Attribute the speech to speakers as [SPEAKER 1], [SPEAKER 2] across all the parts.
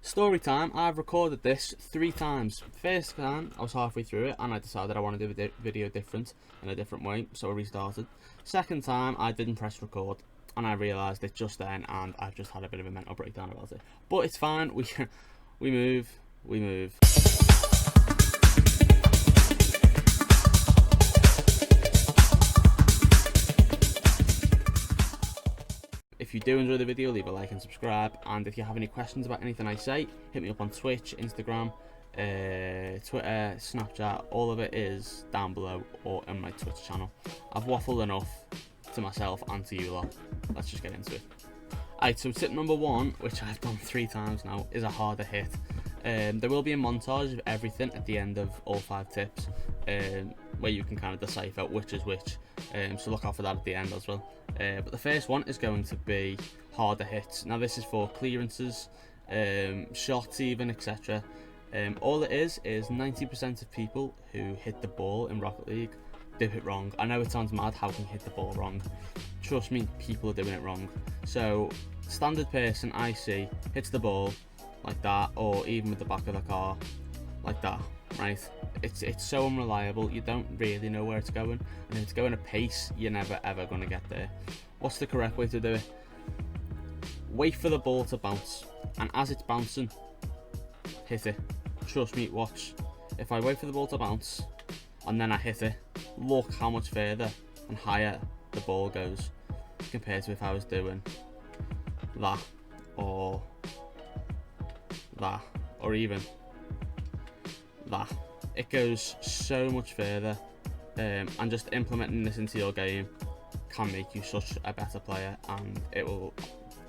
[SPEAKER 1] Story time. I've recorded this 3 times. First time, I was halfway through it and I decided I wanted to do the video different, in a different way, so I restarted. Second time, I didn't press record and I realised it just then, and I've just had a bit of a mental breakdown about it. But it's fine, we move. If you do enjoy the video, leave a like and subscribe, and if you have any questions about anything I say, hit me up on Twitch, Instagram, Twitter, Snapchat. All of it is down below or on my Twitch channel. I've waffled enough to myself and to you lot. Let's just get into it. Alright, so tip number 1, which I've done 3 times now, is a harder hit. There will be a montage of everything at the end of all 5 tips, where you can kind of decipher which is which, so look out for that at the end as well. But the first one is going to be harder hits. Now this is for clearances, shots even, etc. All it is 90% of people who hit the ball in Rocket League do it wrong. I know it sounds mad, how can you hit the ball wrong? Trust me, people are doing it wrong. So standard person I see hits the ball like that, or even with the back of the car like that, right? It's so unreliable, you don't really know where it's going, and if it's going at pace, you're never ever going to get there. What's the correct way to do it? Wait for the ball to bounce, and as it's bouncing, hit it. Trust me, watch. If I wait for the ball to bounce and then I hit it, look how much further and higher the ball goes compared to if I was doing that, or that, or even that. It goes so much further, and just implementing this into your game can make you such a better player, and it will,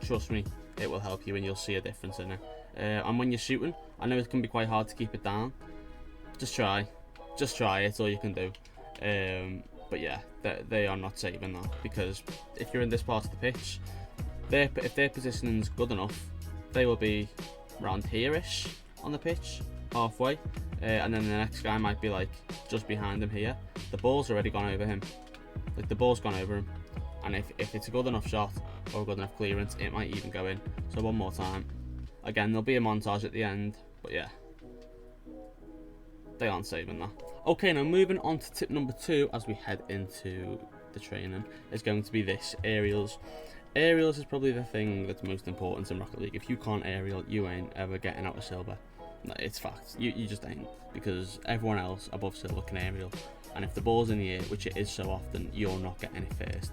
[SPEAKER 1] trust me, it will help you and you'll see a difference in it. And when you're shooting, I know it can be quite hard to keep it down. Just try, it's all you can do. But yeah, they are not saving that, because if you're in this part of the pitch, if their positioning's good enough, they will be around here-ish on the pitch, halfway, and then the next guy might be like just behind him here. The ball's already gone over him, like the ball's gone over him, and if it's a good enough shot or a good enough clearance, it might even go in. So one more time. Again, there'll be a montage at the end, but yeah, they aren't saving that. Okay, now moving on to tip number 2 as we head into the training is going to be this: aerials. Aerials is probably the thing that's most important in Rocket League. If you can't aerial, you ain't ever getting out of silver. It's fact. You just ain't, because everyone else above silver can aerial, and if the ball's in the air, which it is so often, you're not getting it first.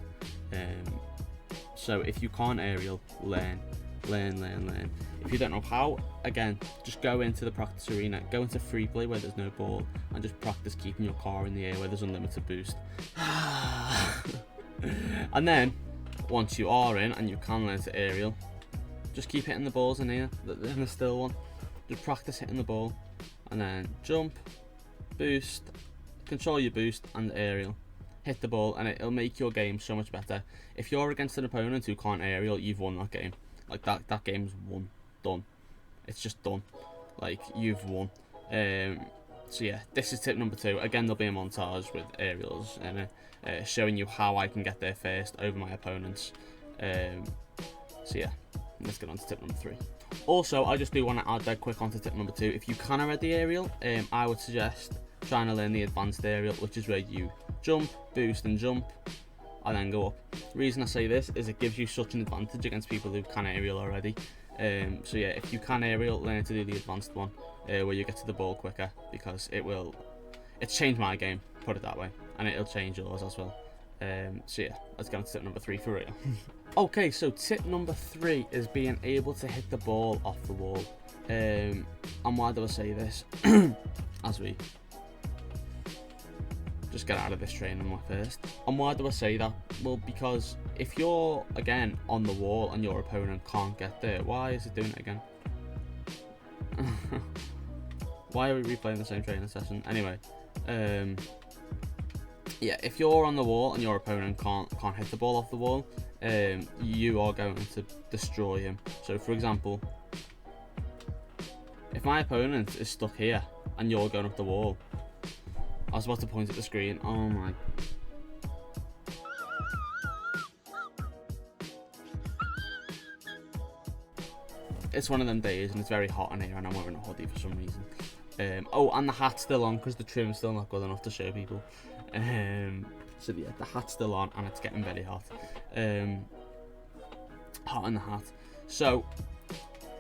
[SPEAKER 1] So if you can't aerial, learn. If you don't know how, again, just go into the practice arena, go into free play where there's no ball, and just practice keeping your car in the air where there's unlimited boost. And then once you are in and you can learn to aerial, just keep hitting the balls in here, in the still one. Just practice hitting the ball, and then jump, boost, control your boost, and aerial. Hit the ball, and it'll make your game so much better. If you're against an opponent who can't aerial, you've won that game. Like that game's won, done. It's just done. Like, you've won. So yeah, this is tip number 2. Again, there'll be a montage with aerials and showing you how I can get there first over my opponents. So yeah, let's get on to tip number 3. Also, I just do want to add that quick onto tip number 2. If you can already aerial, I would suggest trying to learn the advanced aerial, which is where you jump, boost and jump, and then go up. The reason I say this is it gives you such an advantage against people who can aerial already. So yeah, if you can aerial, learn to do the advanced one, where you get to the ball quicker, because it's changed my game, put it that way, and it'll change yours as well. So yeah, let's get on to tip number 3 for real. Okay, so tip number 3 is being able to hit the ball off the wall. And why do I say this? As we just get out of this training first. And why do I say that? Well, because if you're, again, on the wall and your opponent can't get there, why is it doing it again? Why are we replaying the same training session? Anyway, yeah, if you're on the wall and your opponent can't hit the ball off the wall, you are going to destroy him. So for example, if my opponent is stuck here and you're going up the wall, I was about to point at the screen, oh my. it's one of them days and it's very hot in here and I'm wearing a hoodie for some reason. Oh, and the hat's still on because the trim's still not good enough to show people. So yeah, the hat's still on and it's getting very hot. Hot in the hat. So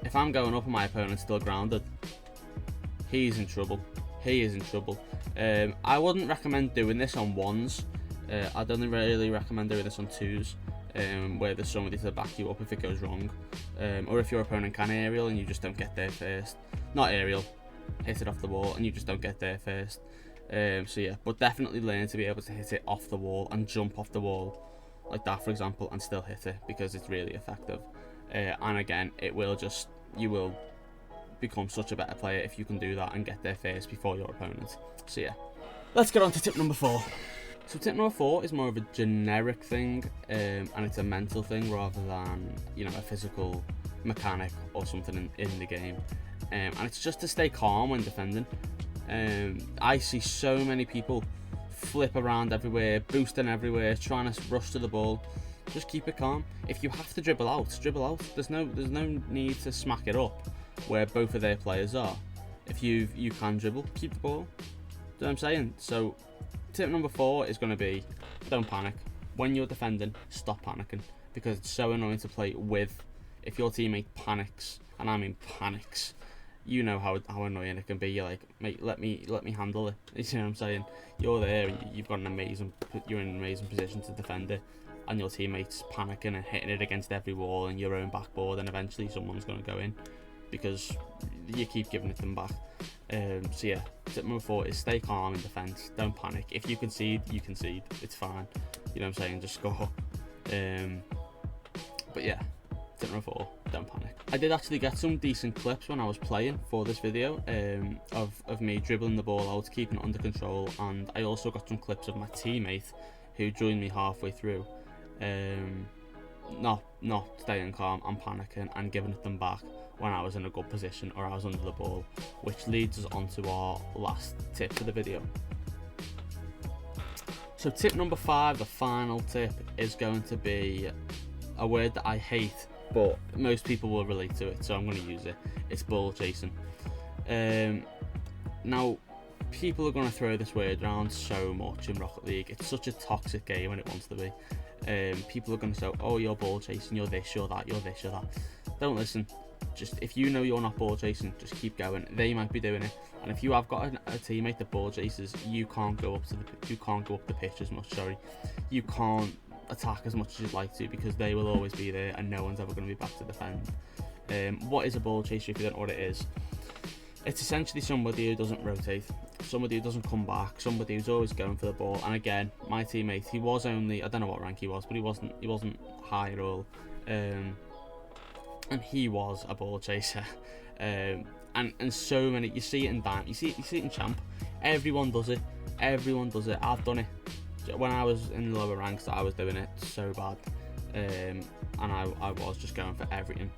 [SPEAKER 1] if I'm going up and my opponent's still grounded, he's in trouble. He is in trouble. I wouldn't recommend doing this on ones. I'd only really recommend doing this on twos, where there's somebody to back you up if it goes wrong, or if your opponent can aerial and you just don't get there first. Not aerial, hit it off the wall and you just don't get there first. So yeah, but definitely learn to be able to hit it off the wall and jump off the wall like that, for example, and still hit it, because it's really effective. And again, you will become such a better player if you can do that and get there first before your opponent. So yeah, let's get on to tip number 4. So tip number 4 is more of a generic thing, and it's a mental thing rather than, you know, a physical mechanic or something in the game. And it's just to stay calm when defending. I see so many people flip around everywhere, boosting everywhere, trying to rush to the ball. Just keep it calm. If you have to dribble out, dribble out. There's no need to smack it up where both of their players are. If you can dribble, keep the ball. Do you know what I'm saying? So tip number 4 is going to be, don't panic. When you're defending, stop panicking, because it's so annoying to play with. If your teammate panics, and I mean panics, you know how annoying it can be. You're like, mate, let me handle it. You see what I'm saying? You're there, and you're in an amazing position to defend it, and your teammates panicking and hitting it against every wall and your own backboard, and eventually someone's going to go in because you keep giving it them back. So yeah, tip number 4 is stay calm in defence. Don't panic. If you concede, you concede. It's fine. You know what I'm saying? Just score. But yeah, tip number 4, don't panic. I did actually get some decent clips when I was playing for this video, of me dribbling the ball out, keeping it under control, and I also got some clips of my teammate who joined me halfway through, not staying calm and panicking and giving it them back when I was in a good position or I was under the ball, which leads us on to our last tip for the video. So tip number 5, the final tip, is going to be a word that I hate, but most people will relate to it, so I'm going to use it. It's ball chasing. Now, people are going to throw this word around so much in Rocket League. It's such a toxic game when it wants to be. People are going to say, oh, you're ball chasing, you're this, you're that, you're this, you're that. Don't listen. Just, if you know you're not ball chasing, just keep going. They might be doing it, and if you have got a teammate that ball chases, you can't go up the pitch as much. Sorry, you can't attack as much as you'd like to, because they will always be there and no one's ever going to be back to defend. What is a ball chaser if you don't know what it is? It's essentially somebody who doesn't rotate, somebody who doesn't come back, somebody who's always going for the ball. And again, my teammate, he was only, I don't know what rank he was, but he wasn't high at all, and he was a ball chaser. And so many, you see it in Dime, you see it in Champ. Everyone does it. I've done it. When I was in the lower ranks, I was doing it so bad, and I was just going for everything.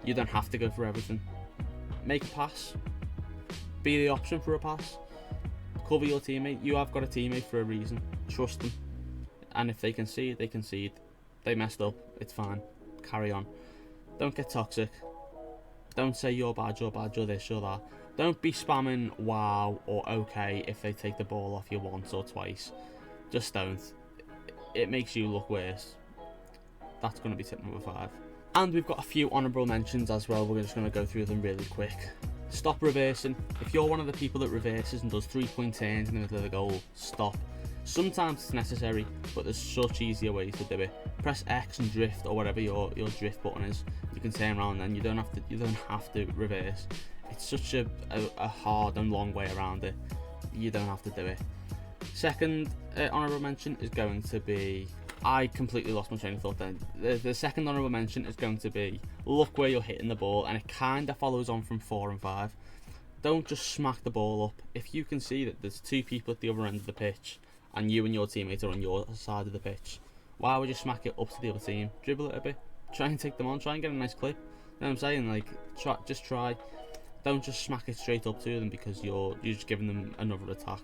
[SPEAKER 1] You don't have to go for everything. Make a pass. Be the option for a pass. Cover your teammate. You have got a teammate for a reason. Trust them. And if they concede, they concede. They messed up. It's fine. Carry on. Don't get toxic. Don't say you're bad, you're this, you're that. Don't be spamming wow or okay if they take the ball off you once or twice. Just don't. It makes you look worse. That's going to be tip number 5. And we've got a few honourable mentions as well. We're just going to go through them really quick. Stop reversing. If you're one of the people that reverses and does 3-point turns in the middle of the goal, stop. Sometimes it's necessary, but there's such easier ways to do it. Press X and drift, or whatever your drift button is. You can turn around, and you don't have to reverse. It's such a hard and long way around it. You don't have to do it. Second honourable mention is going to be, I completely lost my train of thought then. The second honourable mention is going to be, look where you're hitting the ball, and it kind of follows on from 4 and 5. Don't just smack the ball up. If you can see that there's 2 people at the other end of the pitch, and you and your teammates are on your side of the pitch, why would you smack it up to the other team? Dribble it a bit. Try and take them on. Try and get a nice clip. You know what I'm saying? Like, just try. Don't just smack it straight up to them because you're just giving them another attack.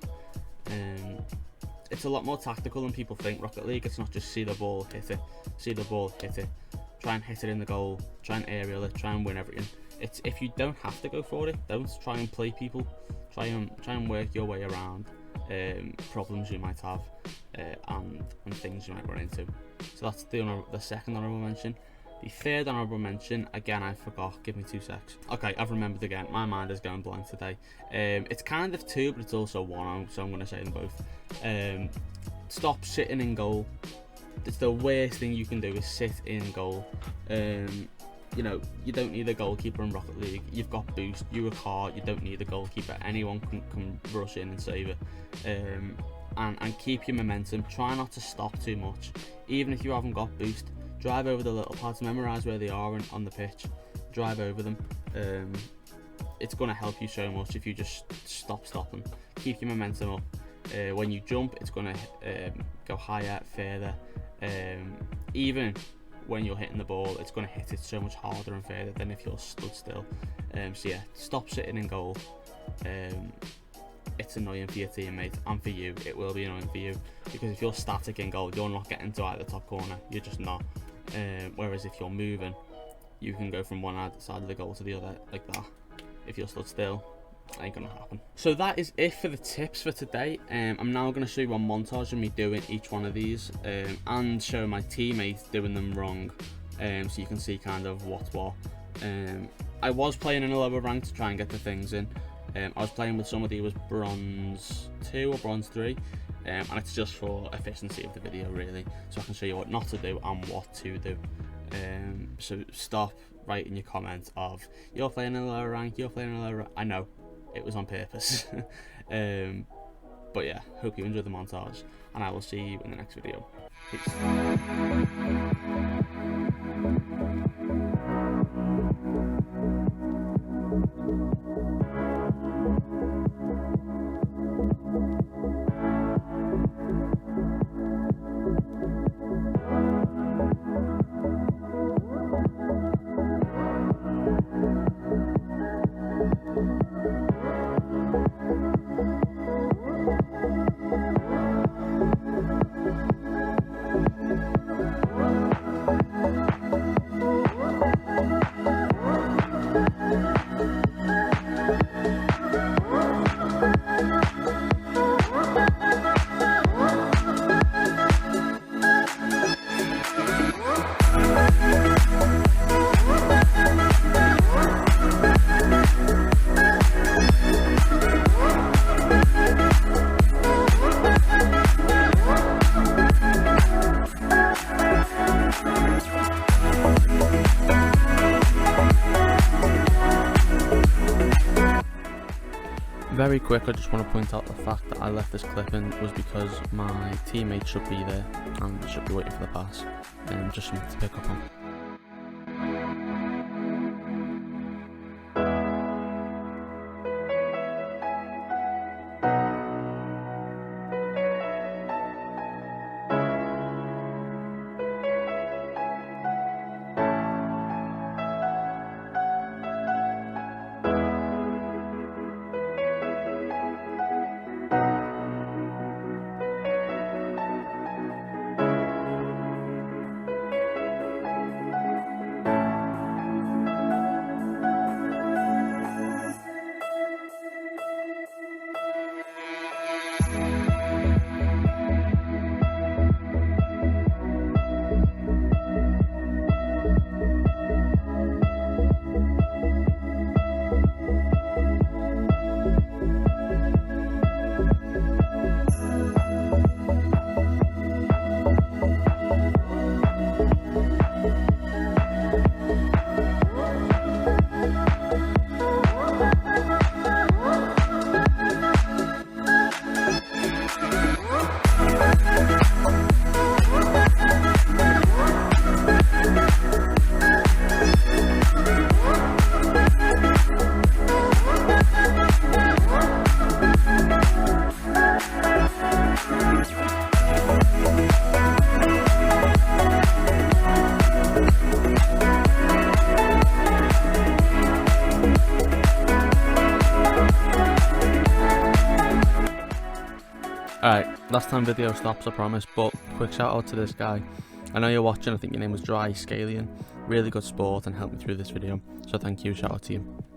[SPEAKER 1] It's a lot more tactical than people think. Rocket League, it's not just see the ball, hit it. See the ball, hit it. Try and hit it in the goal. Try and aerial it. Try and win everything. It's, if you don't have to go for it, don't try and play people. Try and work your way around problems you might have and things you might run into. So that's the second honourable mention. The third honourable mention, again I forgot, give me 2 secs. Okay, I've remembered again, my mind is going blank today. It's kind of two, but it's also one, so I'm going to say them both. Stop sitting in goal. It's the worst thing you can do is sit in goal. You know, you don't need a goalkeeper in Rocket League. You've got boost, you're a car, you don't need a goalkeeper. Anyone can rush in and save it. And keep your momentum. Try not to stop too much. Even if you haven't got boost, drive over the little pads, memorise where they are on the pitch, drive over them. It's going to help you so much if you just stop stopping. Keep your momentum up. When you jump, it's going to go higher, further. Even when you're hitting the ball, it's going to hit it so much harder and further than if you're stood still. So yeah, stop sitting in goal. It's annoying for your teammate, and for you it will be annoying for you, because if you're static in goal, you're not getting to either top corner, you're just not. Whereas if you're moving, you can go from one side of the goal to the other like that. If you're stood still, ain't gonna happen. So that is it for the tips for today. I'm now going to show you a montage of me doing each one of these, and show my teammates doing them wrong, so you can see kind of what's what. I was playing in a lower rank to try and get the things in. I was playing with somebody who was bronze 2 or bronze 3, and it's just for efficiency of the video really, so I can show you what not to do and what to do. So stop writing your comments of you're playing in a lower rank, you're playing in a lower rank. I know, it was on purpose. But yeah, hope you enjoyed the montage, and I will see you in the next video. Peace. Very quick, I just want to point out the fact that I left this clip in was because my teammate should be there and should be waiting for the pass, and just something to pick up on. Alright, last time video stops, I promise, but quick shout out to this guy. I know you're watching. I think your name was Dry Scalian. Really good sport and helped me through this video. So thank you. Shout out to you.